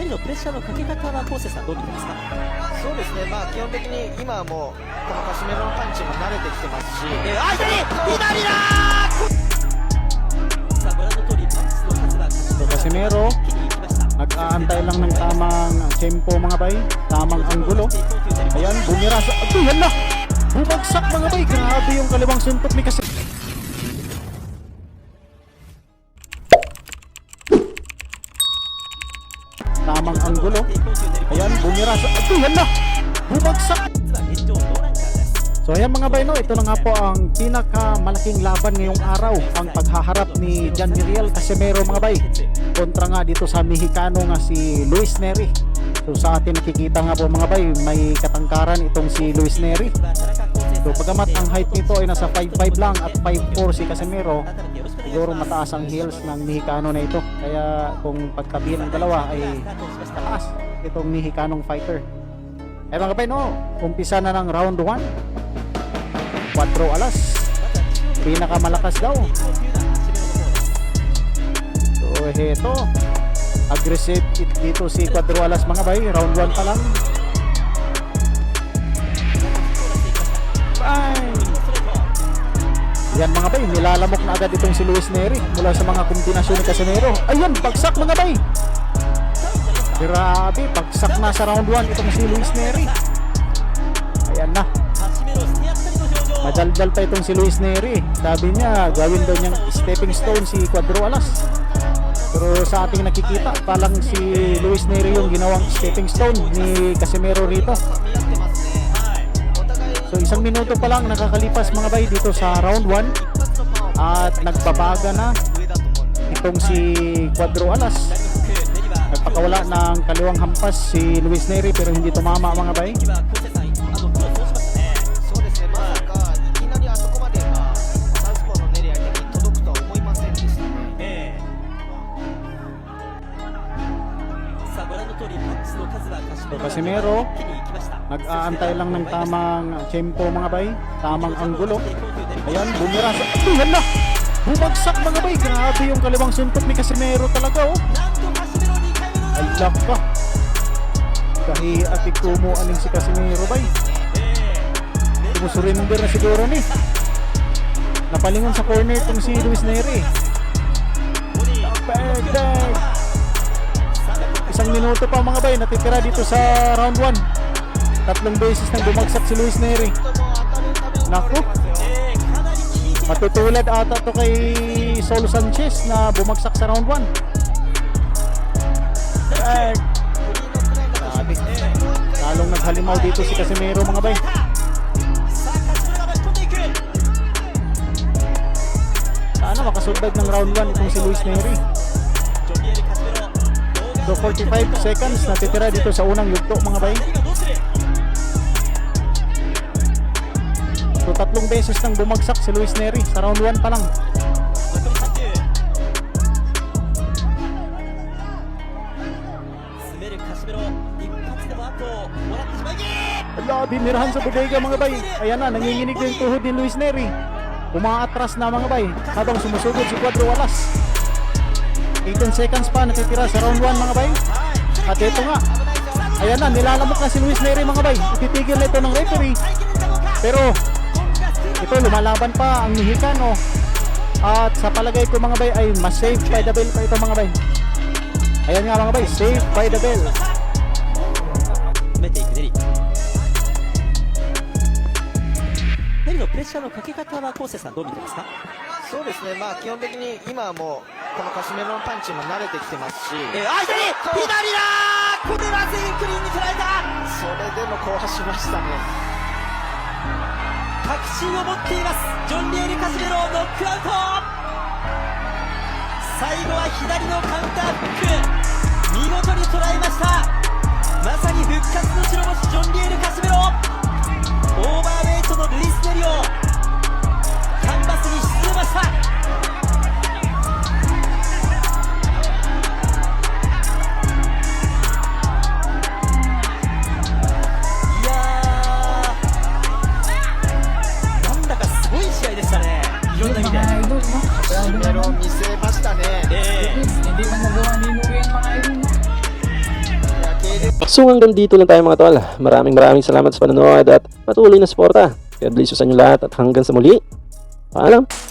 のプレッシャーのかけ方は昴生さんどう見てますか？そうですね、まあ基本的に今はもうこのカシメロのパンチも慣れてきてますし、左ださあご覧の通りパンチの数は Casimero 一気に行きました。 nag-aantay lang ng tamang tempo mga bay, tamang anggulo. Ayan, bumira sa... Ito, yan na! Bumagsak mga bay, grabe yung kaliwang suntok ni Casimero. Tamang anggulo. Ayan, bumira sa... Ito, yan na! Bumagsak! So ayan mga bay, no, ito na nga po ang pinakamalaking laban ngayong araw, ang paghaharap ni John Miriel Casimero mga bay kontra nga dito sa Mexicano nga si Luis Nery. So sa atin nakikita nga po mga bay, may katangkaran itong si Luis Nery. So pagamat ang height nito ay nasa 5'5 lang at 5'4 si Casimero, siguro mataas ang heels ng Mexicano na ito. Kaya kung pagtabihin ng dalawa ay mataas itong Mexicanong fighter. Eh mga bay, no, umpisa na ng round 1. 4 alas, pinakamalakas daw. So heto, aggressive dito si 4 alas mga bay, round 1 pa lang. Bang! Yan mga bay, nilalamok na agad itong si Luis Nery mula sa mga kombinasyon ni Casimero. Ayun, bagsak mga bay. Grabe, bagsak na sa round 1 itong si Luis Nery. Ayan na, madaldal pa itong si Luis Nery. Sabi niya gawin daw niyang stepping stone si 4 alas, pero sa ating nakikita palang si Luis Nery yung ginawang stepping stone ni Casimero rito. So 1 minuto pa lang nakakalipas mga bay dito sa round 1 at nagbabaga na itong si 4 alas. Nagpakawala ng kaliwang hampas si Luis Nery pero hindi tumama mga bay. So Casimero nag-aantay lang ng tamang tempo mga bay, tamang anggulo. Ayan, bumira sa... Ito, yan na! Bumagsak mga bay, grabe yung kaliwang suntok ni Casimero talaga, oh. Alak ka, kahi atik kumo aning si Casimero bay. Sumusurrender na siguro ni. Napalingon sa corner itong si Luis Nery. Perfect! 1 minuto pa mga bay, natitira dito sa round 1. 3 beses nang bumagsak si Luis Nery. Naku, matutulad ata to kay Saul Sanchez na bumagsak sa round 1. Grabe, lalong naghalimaw dito si Casimero mga bay. Sana makasurvive ng round 1 itong si Luis Nery. So 45 seconds natitira dito sa unang yugto mga bay. So 3 beses nang bumagsak si Luis Nery sa round 1 pa lang. Ala, binirahan sa bodega mga bay. Ayan na, nanginginig na yung tuhod ni Luis Nery. Umaatras na mga bay habang sumusugod si 4 alas. 18 seconds pa natitira sa round 1 mga bay. At ito nga, ayan na, nilalamok na si Luis Nery mga bay. Ititigil na ito ng referee. Pero ito, lumalaban pa ang Mexicano. At sa palagay ko mga bay ay mas safe by the bell pa ito mga bay. Ayan nga mga bay, safe by the bell. ネリのプレッシャーのかけ方は昴生さんどう見てますか？そうですね、まあ基本的に今はもうこのカシメロのパンチも慣れてきてますし、左だ！これは全員クリーンに捉えた！それでも壊しましたね。確信を持っています。ジョン・リエル・カシメロをノックアウト。最後は左のカウンターフック、見事に捉えました。まさに復活の白星、ジョン・リエル・カシメロ。オーバーウェイトのルイス・ネリをキャンバスに沈めました。いやー、なんだかすごい試合でしたね。いろんな意味で。カシメロを見せましたね。Hindi mo nagawa ni Nuyen mga idol. So hanggang dito lang tayo mga tol. Maraming salamat sa panonood at patuloy na suporta. God bless you sa inyo lahat at hanggang sa muli. Paalam!